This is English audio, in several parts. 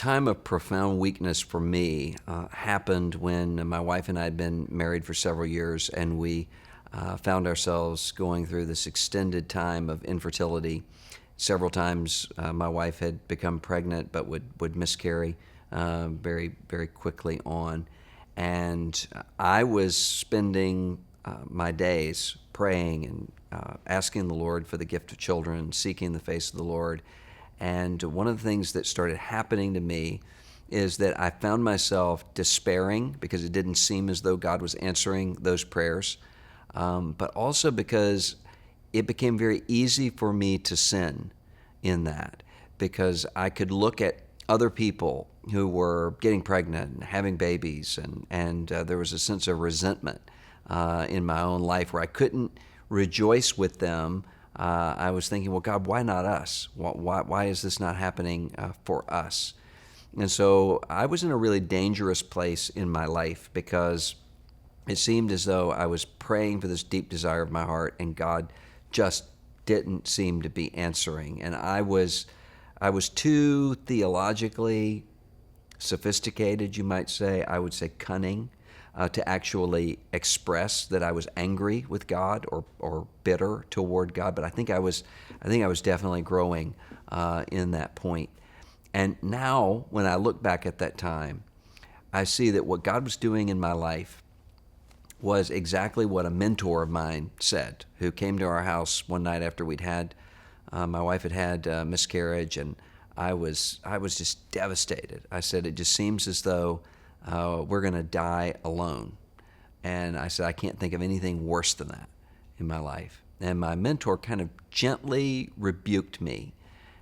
time of profound weakness for me happened when my wife and I had been married for several years, and we found ourselves going through this extended time of infertility. Several times my wife had become pregnant but would miscarry very, very quickly on. And I was spending my days praying and asking the Lord for the gift of children, seeking the face of the Lord. And one of the things that started happening to me is that I found myself despairing because it didn't seem as though God was answering those prayers, but also because it became very easy for me to sin in that, because I could look at other people who were getting pregnant and having babies, and there was a sense of resentment in my own life where I couldn't rejoice with them. I was thinking, well, God, why not us? Why is this not happening for us? And so I was in a really dangerous place in my life because it seemed as though I was praying for this deep desire of my heart, and God just didn't seem to be answering. And I was too theologically sophisticated, you might say. I would say cunning, to actually express that I was angry with God or bitter toward God. But I think I was definitely growing in that point. And now, when I look back at that time, I see that what God was doing in my life was exactly what a mentor of mine said, who came to our house one night after we'd had my wife had miscarriage, and I was just devastated. I said, it just seems as though we're going to die alone. And I said, I can't think of anything worse than that in my life. And my mentor kind of gently rebuked me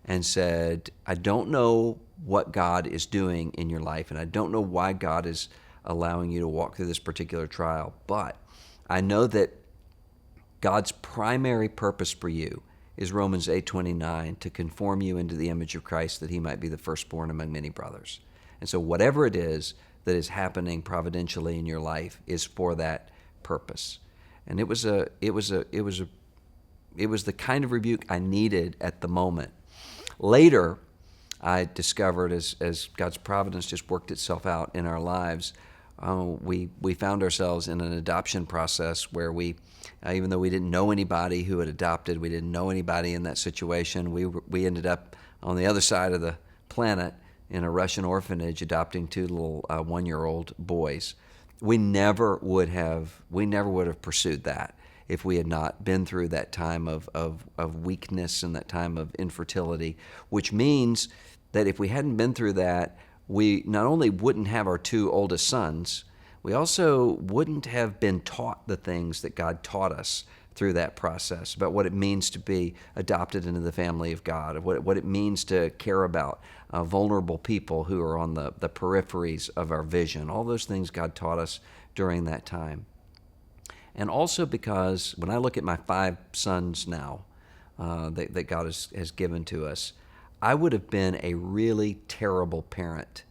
and said, I don't know what God is doing in your life, and I don't know why God is allowing you to walk through this particular trial, but I know that God's primary purpose for you is Romans 8:29, to conform you into the image of Christ, that he might be the firstborn among many brothers. And so whatever it is that is happening providentially in your life is for that purpose. And it was the kind of rebuke I needed at the moment. Later, I discovered, as God's providence just worked itself out in our lives, we found ourselves in an adoption process where we, even though we didn't know anybody who had adopted, we didn't know anybody in that situation, we ended up on the other side of the planet in a Russian orphanage adopting two little 1-year-old boys. We never would have pursued that if we had not been through that time of weakness and that time of infertility, which means that if we hadn't been through that, we not only wouldn't have our two oldest sons, we also wouldn't have been taught the things that God taught us through that process about what it means to be adopted into the family of God, of what it means to care about vulnerable people who are on the peripheries of our vision. All those things God taught us during that time. And also because when I look at my 5 sons now that God has given to us, I would have been a really terrible parent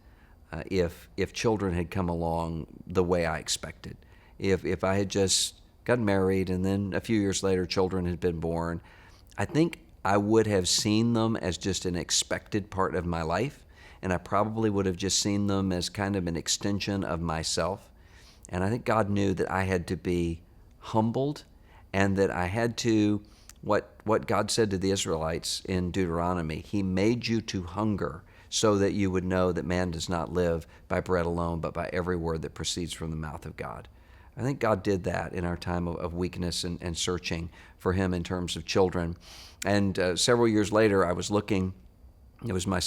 if children had come along the way I expected. If I had just gotten married and then a few years later children had been born, I think I would have seen them as just an expected part of my life, and I probably would have just seen them as kind of an extension of myself. And I think God knew that I had to be humbled, and that I had to, what God said to the Israelites in Deuteronomy, he made you to hunger so that you would know that man does not live by bread alone, but by every word that proceeds from the mouth of God. I think God did that in our time of weakness and searching for him in terms of children. And several years later, I was looking, it was my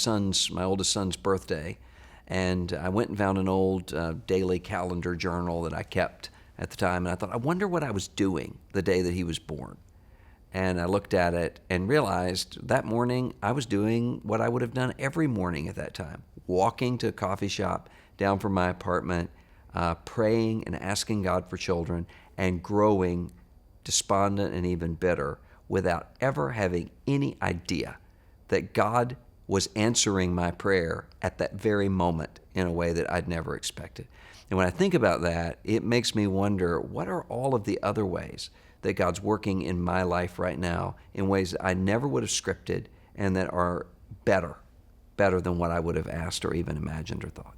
oldest son's birthday, and I went and found an old daily calendar journal that I kept at the time, and I thought, I wonder what I was doing the day that he was born. And I looked at it and realized that morning I was doing what I would have done every morning at that time, walking to a coffee shop down from my apartment, praying and asking God for children, and growing despondent and even bitter without ever having any idea that God was answering my prayer at that very moment in a way that I'd never expected. And when I think about that, it makes me wonder, what are all of the other ways that God's working in my life right now in ways that I never would have scripted and that are better better than what I would have asked or even imagined or thought.